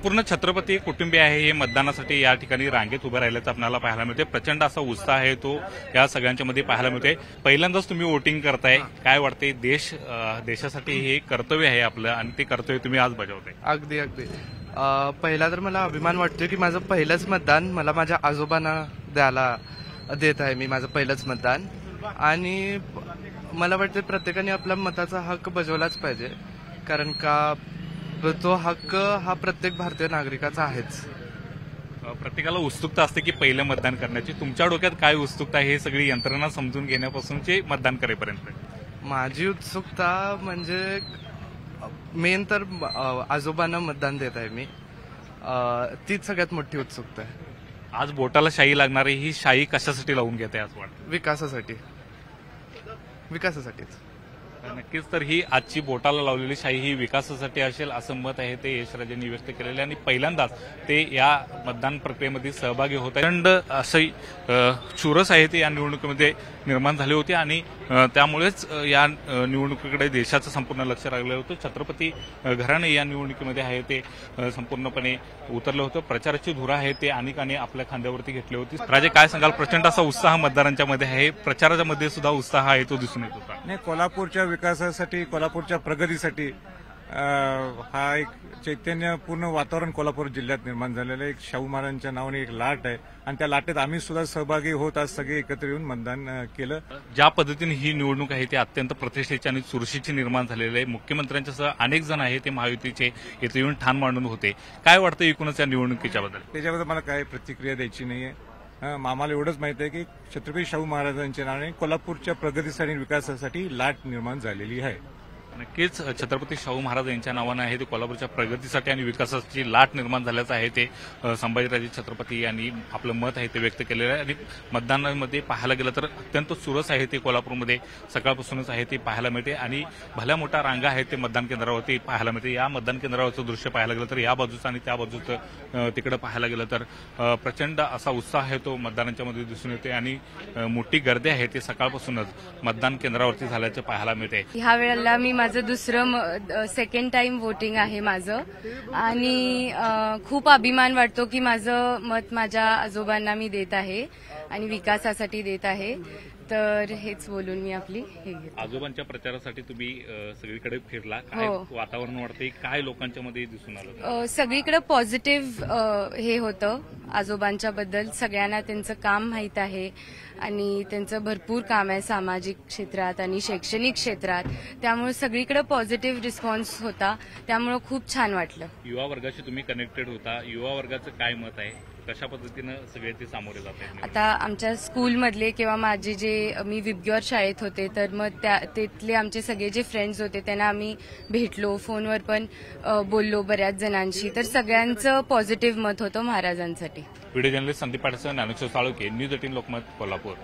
संपूर्ण छत्रपती कुटुंबीय आहे हे मतदानासाठी या ठिकाणी रांगेत उभे राहिल्याचं आपल्याला पाहायला मिळते। प्रचंड असा उत्साह आहे तो या सगळ्यांच्या मध्ये पाहायला मिळते। पहिल्यांदाच तुम्ही वोटिंग करताय, काय वाटते? देशासाठी हे कर्तव्य आहे आपलं आणि ते कर्तव्य तुम्ही आज बजावताय। अगदी अगदी पहिला तर मला अभिमान वाटतो की माझं पहिलंच मतदान मला माझ्या आजोबांना द्यायला देत आहे मी, माझं पहिलंच मतदान। आणि मला वाटतं प्रत्येकाने आपला मताचा हक्क बजावलाच पाहिजे, कारण का तो हक्क हा प्रत्येक भारतीय नागरिकाचा आहेच। प्रत्येकाला उत्सुकता असते की पहिलं मतदान करण्याची। तुमच्या डोक्यात काय उत्सुकता आहे हे सगळी यंत्रणा समजून घेण्यापासूनचे मतदान करेपर्यंत? माझी उत्सुकता म्हणजे मेन तर आजोबांना मतदान देत आहे मी, तीच सगळ्यात मोठी उत्सुकता आहे। आज बोटाला शाई लागणारी ही शाई कशासाठी लावून घेते असं वाटतं? विकासासाठीच। नक्कीच, तर ही आजची बोटाला लावलेली शाही ही विकासासाठी असेल असं मत आहे ते यशराजांनी व्यक्त केलेले आणि पहिल्यांदाच ते या मतदान प्रक्रियेमध्ये सहभागी होत आहेत। प्रचंड असे चुरस आहे ते या निवडणुकीमध्ये निर्माण झाले होते आणि त्यामुळेच या निवडणुकीकडे देशाचं संपूर्ण लक्ष लागलं होतं। छत्रपती घराणे या निवडणुकीमध्ये आहे ते संपूर्णपणे उतरलं होतं। प्रचाराची धुरा आहे ते अनेकांनी आपल्या खांद्यावरती घेतली होती। राजे, काय सांगाल? प्रचंड असा उत्साह मतदारांच्या मध्ये आहे, प्रचाराच्या मध्ये सुद्धा उत्साह आहे तो दिसून येत होता। नाही, कोल्हापूरच्या विकासासाठी, कोल्हापूरच्या प्रगतीसाठी हा एक चैतन्यपूर्ण वातावरण कोल्हापूर जिल्ह्यात निर्माण झालेलं आहे। एक शाहू महाराजांच्या नावाने एक लाट आहे आणि त्या लाटेत आम्ही सुद्धा सहभागी होत आज सगळे एकत्र येऊन मतदान केलं। ज्या पद्धतीने ही निवडणूक आहे ती अत्यंत प्रतिष्ठेची आणि चुरशीची निर्माण झालेली आहे। मुख्यमंत्र्यांच्यासह अनेक जण आहे ते महायुतीचे येथे येऊन ठाण मांडून होते। काय वाटतं एकूणच या निवडणुकीच्या बद्दल? त्याच्याबद्दल मला काही प्रतिक्रिया द्यायची नाहीये। आम्हाला एवढंच माहिती आहे की छत्रपती शाहू महाराजांच्या नावाने कोल्हापूरच्या प्रगतीसाठी आणि विकासासाठी लाट निर्माण झालेली आहे। नक्कीच, छत्रपती शाहू महाराज यांच्या नावानं आहे ते कोल्हापूरच्या प्रगतीसाठी आणि विकासाची लाट निर्माण झाल्याचं आहे ते संभाजीराजे छत्रपती यांनी आपलं मत आहे ते व्यक्त केलेलं आहे। आणि मतदानामध्ये पाहायला गेलं तर अत्यंत चुरस आहे ते कोल्हापूरमध्ये सकाळपासूनच आहे ते पाहायला मिळते आणि भल्या मोठ्या रांगा आहेत ते मतदान केंद्रावरती पाहायला मिळते। या मतदान केंद्रावरचं दृश्य पाहायला गेलं तर या बाजूचं आणि त्या बाजूचं तिकडे पाहायला गेलं तर प्रचंड असा उत्साह आहे तो मतदारांच्या मध्ये दिसून येते आणि मोठी गर्दी आहे ते सकाळपासूनच मतदान केंद्रावरती झाल्याचं पाहायला मिळते। ह्या वेळेला मी माझं दुसरं सेकंड टाइम वोटिंग आहे माझं आणि खूप अभिमान वाटतो की माझं मत माझ्या आजोबांना मी देत आहे आणि विकासासाठी देत आहे। तर हेच बोलून मी आपली हे घेते। आजोबांच्या प्रचारासाठी तुम्ही सगळीकडे फिरला, काय वातावरण वाटते? काय लोकांच्या मध्ये दिसून आलं? सगळीकडे पॉझिटिव्ह हे होतं आजोबांच्या बद्दल। सगळ्यांना त्यांचं काम माहीत आहे आणि त्यांचं भरपूर काम आहे सामाजिक क्षेत्रात आणि शैक्षणिक क्षेत्रात, त्यामुळे सगळीकडे पॉझिटिव्ह रिस्पॉन्स होता, त्यामुळे खूप छान वाटलं। युवा वर्गाशी तुम्ही कनेक्टेड होता, युवा वर्गाचं काय मत आहे? कशा पद्धतीनं सगळे ते सामोरे जात आहेत? आता आमच्या स्कूलमधले किंवा माझे जे मी विबग्योर शाळेत होते तर मग तिथले आमचे सगळे जे फ्रेंड्स होते त्यांना आम्ही भेटलो, फोनवर पण बोललो बऱ्याच जणांशी, तर सगळ्यांचं पॉझिटिव्ह मत होतं महाराजांसाठी। Video journalist Sandeep Patil, Dnyaneshwar Salunkhe, news 18 Lokmat, Kolhapur.